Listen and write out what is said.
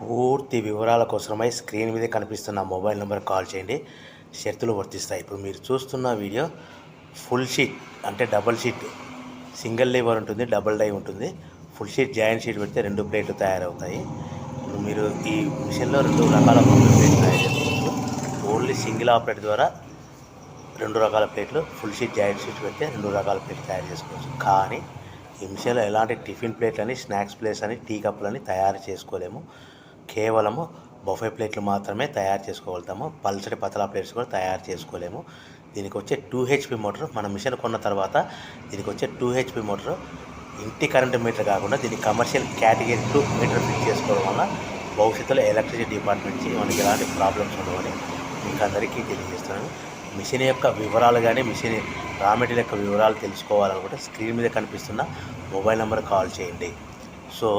పూర్తి వివరాల కోసమై స్క్రీన్ మీద కనిపిస్తున్న మొబైల్ నెంబర్ కాల్ చేయండి. షరతులు వర్తిస్తాయి. ఇప్పుడు మీరు చూస్తున్న వీడియో ఫుల్ షీట్ అంటే డబల్ షీట్, సింగిల్ లీవర్ ఉంటుంది, డబుల్ డై ఉంటుంది. ఫుల్ షీట్ జాయింట్ షీట్ పెడితే 2 ప్లేట్లు తయారవుతాయి. ఇప్పుడు మీరు ఈ మిషన్లో 2 రకాల బఫే ప్లేట్లు తయారు చేసుకోవచ్చు. ఓన్లీ సింగిల్ ఆపరేట్ ద్వారా 2 రకాల ప్లేట్లు, ఫుల్ షీట్ జాయింట్ షీట్ పెడితే 2 రకాల ప్లేట్లు తయారు చేసుకోవచ్చు. కానీ ఈ మిషన్లో ఎలాంటి టిఫిన్ ప్లేట్లని, స్నాక్స్ ప్లేట్స్ అని, టీ కప్పులని తయారు చేసుకోలేము. కేవలము బఫే ప్లేట్లు మాత్రమే తయారు చేసుకోగలుగుతాము. పల్చటి పతలా ప్లేట్స్ కూడా తయారు చేసుకోలేము. దీనికి వచ్చే 2 HP మోటార్, మన మిషన్ కొన్న తర్వాత దీనికి వచ్చే 2 HP మోటార్ ఇంటి కరెంటు మీటర్ కాకుండా దీనికి కమర్షియల్ కేటగిరీ 2 మీటర్ ఫిట్ చేసుకోవడం వల్ల భవిష్యత్తులో ఎలక్ట్రిసిటీ డిపార్ట్మెంట్ నుంచి మనకి ఎలాంటి ప్రాబ్లమ్స్ ఉండవని మీకు అందరికీ తెలియజేస్తున్నాను. మిషన్ యొక్క వివరాలు కానీ, మిషన్ రా మెటీరియల్ యొక్క వివరాలు తెలుసుకోవాలనుకుంటే స్క్రీన్ మీద కనిపిస్తున్న మొబైల్ నెంబర్ కాల్ చేయండి. సో